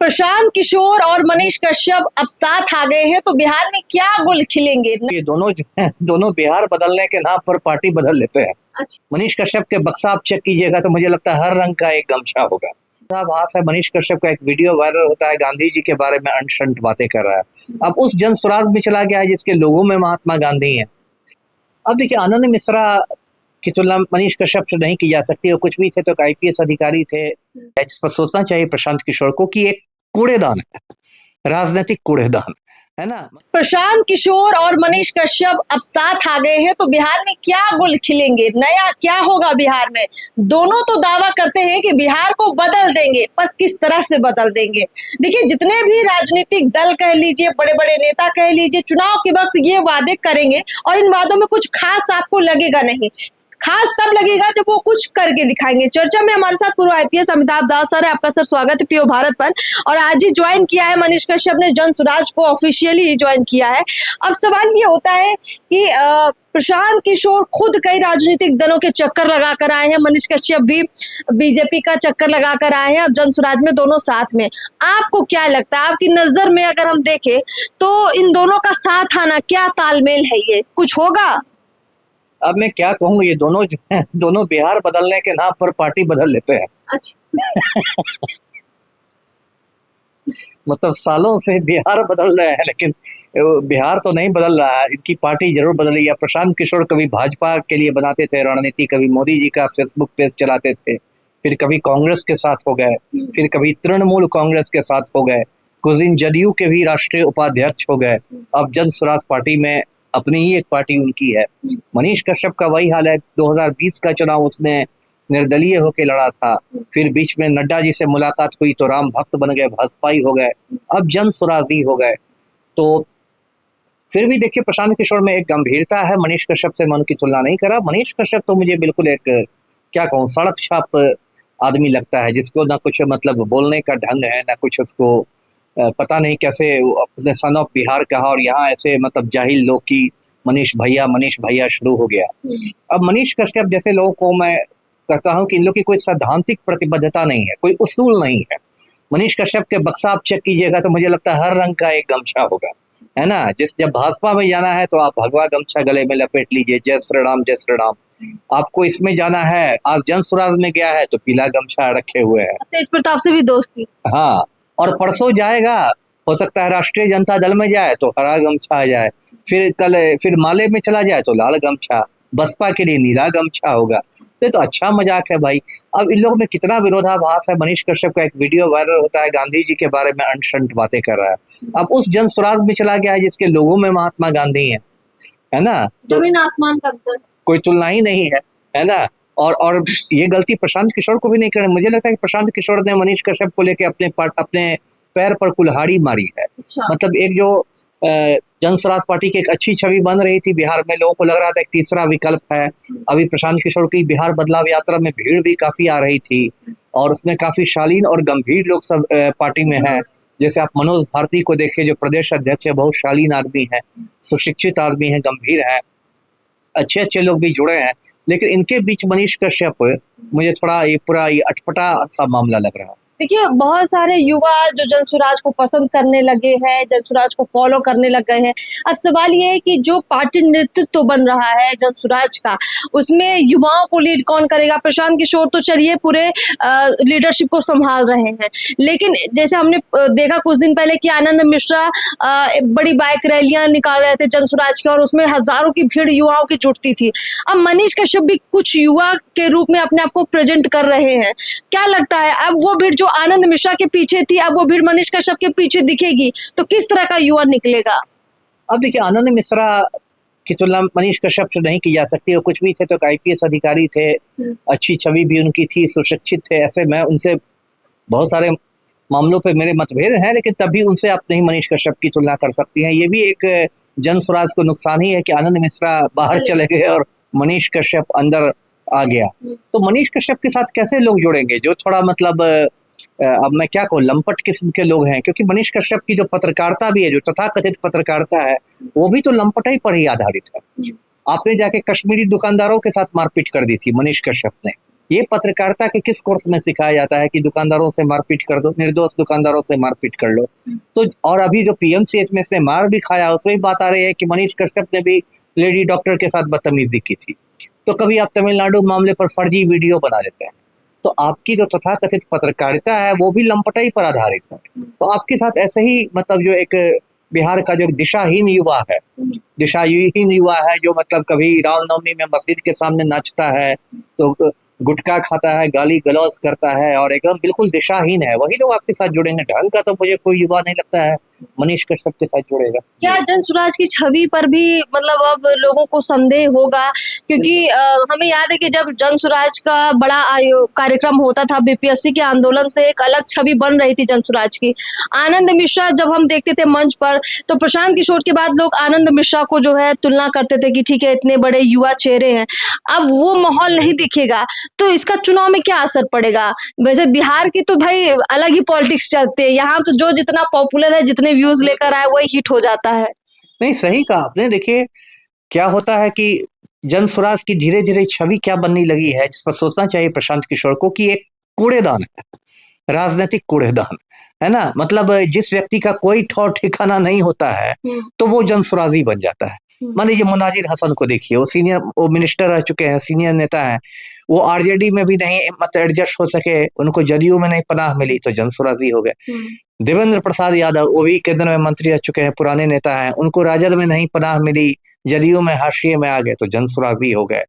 प्रशांत किशोर और मनीष कश्यप अब साथ आ गए हैं तो बिहार में क्या गुल खिलेंगे। ये दोनों जो हैं, दोनों बिहार बदलने के नाम पर पार्टी बदल लेते हैं। अच्छा। मनीष कश्यप के बक्सा आप चेक कीजिएगा तो मुझे लगता है हर रंग का एक गमछा होगा। आभास है, मनीष कश्यप का एक वीडियो वायरल होता है, गांधी जी के बारे में अनशंट बातें कर रहा है। अब उस जन स्वराज में चला गया है जिसके लोगों में महात्मा गांधी है। अब देखिए, आनंद मिश्रा की तुलना मनीष कश्यप से नहीं की जा सकती। वो कुछ भी थे तो एक IPS अधिकारी थे, जिस पर सोचना चाहिए प्रशांत किशोर को कि एक कूड़ेदान है, राजनीतिक कूड़ेदान है ना। प्रशांत किशोर और मनीष कश्यप अब साथ आ गए हैं तो बिहार में क्या गुल खिलेंगे, नया क्या होगा बिहार में। दोनों तो दावा करते हैं कि बिहार को बदल देंगे, पर किस तरह से बदल देंगे। देखिए, जितने भी राजनीतिक दल कह लीजिए, बड़े बड़े नेता कह लीजिए, चुनाव के वक्त ये वादे करेंगे और इन वादों में कुछ खास आपको लगेगा नहीं। खास तब लगेगा जब वो कुछ करके दिखाएंगे। चर्चा में हमारे साथ पूर्व IPS अमिताभ दास सर है। आपका सर स्वागत है PO भारत पर। और आज ही ज्वाइन किया है मनीष कश्यप ने, जन स्वराज को ऑफिशियली ज्वाइन किया है। अब सवाल ये होता है कि प्रशांत किशोर खुद कई राजनीतिक दलों के चक्कर लगा कर आए हैं, मनीष कश्यप भी BJP का चक्कर लगा कर आए हैं। अब जन स्वराज में दोनों साथ में, आपको क्या लगता है, आपकी नजर में अगर हम देखें तो इन दोनों का साथ आना क्या तालमेल है, ये कुछ होगा। अब मैं क्या कहूँ, ये दोनों जो हैं, दोनों बिहार बदलने के नाम पर पार्टी बदल लेते हैं। अच्छा। मतलब सालों से बिहार बदल रहे हैं, लेकिन बिहार तो नहीं बदल रहा है, इनकी पार्टी जरूर बदल रही है। प्रशांत किशोर कभी भाजपा के लिए बनाते थे रणनीति, कभी मोदी जी का फेसबुक पेज चलाते थे, फिर कभी कांग्रेस के साथ हो गए, फिर कभी तृणमूल कांग्रेस के साथ हो गए, कुछ दिन जदयू के भी राष्ट्रीय उपाध्यक्ष हो गए। अब जन स्वराज पार्टी में अपनी ही एक पार्टी उनकी है। मनीष कश्यप का वही हाल है। 2020 का चुनाव उसने निर्दलीय होकर लड़ा था, फिर बीच में नड्डा जी से मुलाकात हुई तो राम भक्त बन गए, भाजपाई हो गए, अब जन स्वराजी हो गए। तो फिर भी देखिए, प्रशांत किशोर में एक गंभीरता है, मनीष कश्यप से मैं उनकी तुलना नहीं करा। मनीष कश्यप तो मुझे बिल्कुल एक, क्या कहूँ, सड़क छाप आदमी लगता है, जिसको ना कुछ मतलब बोलने का ढंग है, ना कुछ उसको पता नहीं कैसे अपने सन ऑफ बिहार कहा और यहाँ ऐसे मतलब जाहिल लोग की मनीष भैया शुरू हो गया। अब मनीष कश्यप जैसे लोगों को मैं कहता हूँ कि इन लोग की कोई सैद्धांतिक प्रतिबद्धता नहीं है, कोई उसूल नहीं है। मनीष कश्यप के बक्सा आप चेक कीजिएगा तो मुझे लगता है हर रंग का एक गमछा होगा, है ना। जब भाजपा में जाना है तो आप भगवा गमछा गले में लपेट लीजिए, जय श्री राम जय श्री राम। आपको इसमें जाना है, आज जन स्वराज में गया है तो पीला गमछा रखे हुए है। तेज प्रताप से भी दोस्ती। हाँ, और परसों जाएगा, हो सकता है राष्ट्रीय जनता दल में जाए तो हरा गमछा आ जाए, फिर माले में चला जाए तो लाल गमछा, बसपा के लिए नीला गमछा होगा। ये तो अच्छा मजाक है भाई। अब इन लोगों में कितना विरोधाभास है। मनीष कश्यप का एक वीडियो वायरल होता है, गांधी जी के बारे में अनशंट बातें कर रहा है। अब उस जन स्वराज में चला गया है जिसके लोगों में महात्मा गांधी है ना। जमीन आसमान का अंतर, कोई तुलना ही नहीं है ना। और ये गलती प्रशांत किशोर को भी नहीं करनी। मुझे लगता है कि प्रशांत किशोर ने मनीष कश्यप को लेकर अपने पैर पर कुल्हाड़ी मारी है। अच्छा। मतलब एक जो जन स्वराज पार्टी की एक अच्छी छवि बन रही थी बिहार में, लोगों को लग रहा था एक तीसरा विकल्प है। अभी प्रशांत किशोर की बिहार बदलाव यात्रा में भीड़ भी काफी आ रही थी और उसमें काफी शालीन और गंभीर लोग सब पार्टी में हैं। जैसे आप मनोज भारती को देखिए, जो प्रदेश अध्यक्ष है, बहुत शालीन आदमी है, सुशिक्षित आदमी है, गंभीर है, अच्छे अच्छे लोग भी जुड़े हैं। लेकिन इनके बीच मनीष कश्यप, मुझे थोड़ा ये पूरा ये अटपटा सा मामला लग रहा है। देखिए, बहुत सारे युवा जो जन स्वराज को पसंद करने लगे हैं, जन स्वराज को फॉलो करने लग गए हैं। अब सवाल ये है कि जो पार्टी नेतृत्व बन रहा है जन स्वराज का, उसमें युवाओं को लीड कौन करेगा। प्रशांत किशोर तो चलिए पूरे लीडरशिप को संभाल रहे हैं, लेकिन जैसे हमने देखा कुछ दिन पहले कि आनंद मिश्रा बड़ी बाइक रैलियां निकाल रहे थे जन स्वराज की और उसमें हजारों की भीड़ युवाओं की जुटती थी। अब मनीष कश्यप भी कुछ युवा के रूप में अपने आप को प्रेजेंट कर रहे हैं। क्या लगता है, अब वो भीड़ जो आनंद मिश्रा के पीछे थी, अब वो भीड़ मनीष कश्यप के पीछे दिखेगी तो किस तरह का युवा निकलेगा। अब देखिए, आनंद मिश्रा की तुलना मनीष कश्यप से नहीं की जा सकती। वो कुछ भी थे तो एक IPS अधिकारी थे, अच्छी छवि भी उनकी थी, सुशिक्षित थे। ऐसे मैं उनसे बहुत सारे मामलों पे मेरे मतभेद हैं, लेकिन तभी उनसे आप नहीं मनीष कश्यप की तुलना कर सकती हैं। ये भी एक जन स्वराज को नुकसान ही है कि आनंद मिश्रा बाहर चले गए और मनीष कश्यप अंदर आ गया। तो मनीष कश्यप के साथ कैसे लोग जुड़ेंगे जो थोड़ा मतलब अब मैं क्या कहूँ, लंपट किस्म के लोग हैं। क्योंकि मनीष कश्यप की जो पत्रकारिता भी है, जो तथाकथित पत्रकारिता है, वो भी तो लंपट ही पर ही आधारित है। आपने जाके कश्मीरी दुकानदारों के साथ मारपीट कर दी थी मनीष कश्यप ने, ये पत्रकारिता के किस कोर्स में सिखाया जाता है कि दुकानदारों से मारपीट कर दो, निर्दोष दुकानदारों से मारपीट कर लो। तो और अभी जो पीएमसीएच में से मार भी खाया, उसमें भी बात आ रही है कि मनीष कश्यप ने भी लेडी डॉक्टर के साथ बदतमीजी की थी। तो कभी आप तमिलनाडु मामले पर फर्जी वीडियो बना लेते हैं। तो आपकी जो तथाकथित पत्रकारिता है वो भी लंपटाई पर आधारित है। तो आपके साथ ऐसे ही मतलब जो एक बिहार का जो दिशाहीन युवा है, दिशाहीन युवा है जो मतलब कभी रामनवमी में मस्जिद के सामने नाचता है, तो गुटखा खाता है, गाली गलौज करता है और एकदम बिल्कुल दिशाहीन है, वही लोग आपके साथ जुड़ेंगे। ढंग का तो मुझे कोई युवा नहीं लगता है मनीष कश्यप के साथ जुड़ेगा। क्या जनसुराज की छवि पर भी मतलब अब लोगों को संदेह होगा? क्योंकि हमें याद है कि जब जनसुराज का बड़ा कार्यक्रम होता था, बीपीएससी के आंदोलन से एक अलग छवि बन रही थी जनसुराज की। आनंद मिश्रा जब हम देखते थे मंच पर, तो प्रशांत किशोर के बाद लोग आनंद मिश्रा को जो है तुलना करते थे कि ठीक है इतने बड़े युवा चेहरे हैं। अब वो माहौल नहीं दिखेगा, तो इसका चुनाव में क्या असर पड़ेगा? वैसे बिहार की तो भाई अलग ही पॉलिटिक्स चलती है, यहाँ तो जो जितना पॉपुलर है, जितने व्यूज लेकर आए वही हिट हो जाता है। नहीं, सही कहा आपने। देखिए क्या होता है कि जनसुराज की धीरे धीरे छवि क्या बनने लगी है, जिस पर सोचना चाहिए प्रशांत किशोर को कि एक कूड़ेदान है, राजनीतिक कूड़ेदान है ना। मतलब जिस व्यक्ति का कोई ठौर ठिकाना नहीं होता है तो वो जनसुराजी बन जाता है। मान लीजिए मुनाजिर हसन को देखिए, वो मिनिस्टर रह चुके हैं, सीनियर नेता हैं, वो आरजेडी में भी नहीं मतलब एडजस्ट हो सके, उनको जदयू में नहीं पनाह मिली तो जनसुराजी हो गए। देवेंद्र प्रसाद यादव, वो भी केंद्र में मंत्री रह चुके हैं, पुराने नेता हैं, उनको राजद में नहीं पनाह मिली, जदयू में हाशिए में आ गए तो जनसुराजी हो गए।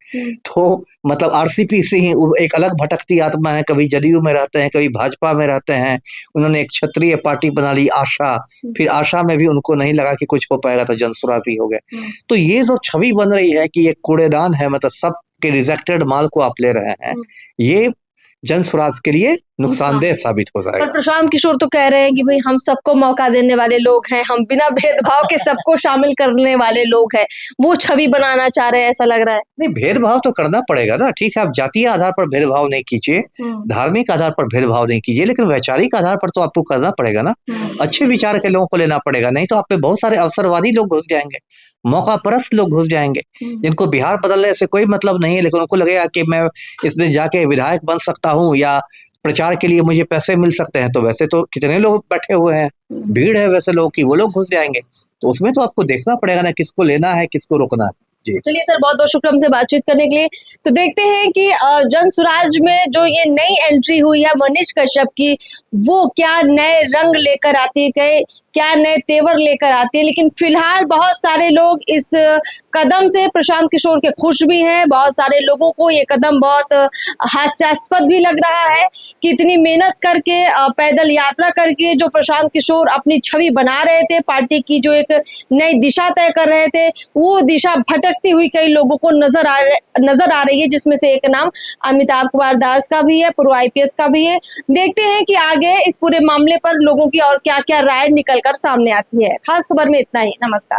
तो मतलब आरसीपी से ही एक अलग भटकती आत्मा है, कभी जदयू में रहते हैं, कभी भाजपा में रहते हैं। उन्होंने एक क्षत्रिय पार्टी बना ली आशा, फिर आशा में भी उनको नहीं लगा कि कुछ हो पाएगा तो जनसुराजी हो गए। तो ये जो छवि बन रही है कि ये कूड़ेदान है, मतलब सब के रिजेक्टेड माल को आप ले रहे हैं, ये जनसुराज के लिए नुकसानदेह साबित हो जाएगा। पर प्रशांत किशोर तो कह रहे हैं कि भाई हम सबको मौका देने वाले लोग हैं, हम बिना भेदभाव के सबको शामिल करने वाले लोग हैं, वो छवि बनाना चाह रहे हैं, ऐसा लग रहा है। नहीं, भेदभाव तो करना पड़ेगा ना। ठीक है, आप जातीय आधार पर भेदभाव नहीं कीजिए, धार्मिक आधार पर भेदभाव नहीं कीजिए, लेकिन वैचारिक आधार पर तो आपको करना पड़ेगा ना। अच्छे विचार के लोगों को लेना पड़ेगा, नहीं तो आप पे बहुत सारे अवसरवादी लोग घुस जाएंगे, मौका परस्त लोग घुस जाएंगे, जिनको बिहार बदलने से कोई मतलब नहीं है, लेकिन उनको लगेगा कि मैं इसमें जाके विधायक बन सकता हूँ या प्रचार के लिए मुझे पैसे मिल सकते हैं। तो वैसे तो कितने लोग बैठे हुए हैं, भीड़ है वैसे लोगों की, वो लोग घुस जाएंगे। तो उसमें तो आपको देखना पड़ेगा ना किसको लेना है, किसको रोकना है। चलिए सर, बहुत बहुत शुक्रिया हमसे बातचीत करने के लिए। तो देखते हैं कि जनसुराज में जो ये नई एंट्री हुई है मनीष कश्यप की, वो क्या नए रंग लेकर आती है, क्या नए तेवर लेकर आती है। लेकिन फिलहाल बहुत सारे लोग इस कदम से प्रशांत किशोर के खुश भी हैं, बहुत सारे लोगों को ये कदम बहुत हास्यास्पद भी लग रहा है कि इतनी मेहनत करके, पैदल यात्रा करके जो प्रशांत किशोर अपनी छवि बना रहे थे, पार्टी की जो एक नई दिशा तय कर रहे थे, वो दिशा भटकती हुई कई लोगों को नजर आ रही है, जिसमें से एक नाम अमिताभ कुमार दास का भी है, पूर्व आईपीएस का भी है। देखते हैं कि आगे इस पूरे मामले पर लोगों की और क्या क्या राय निकलकर सामने आती है। खास खबर में इतना ही। नमस्कार।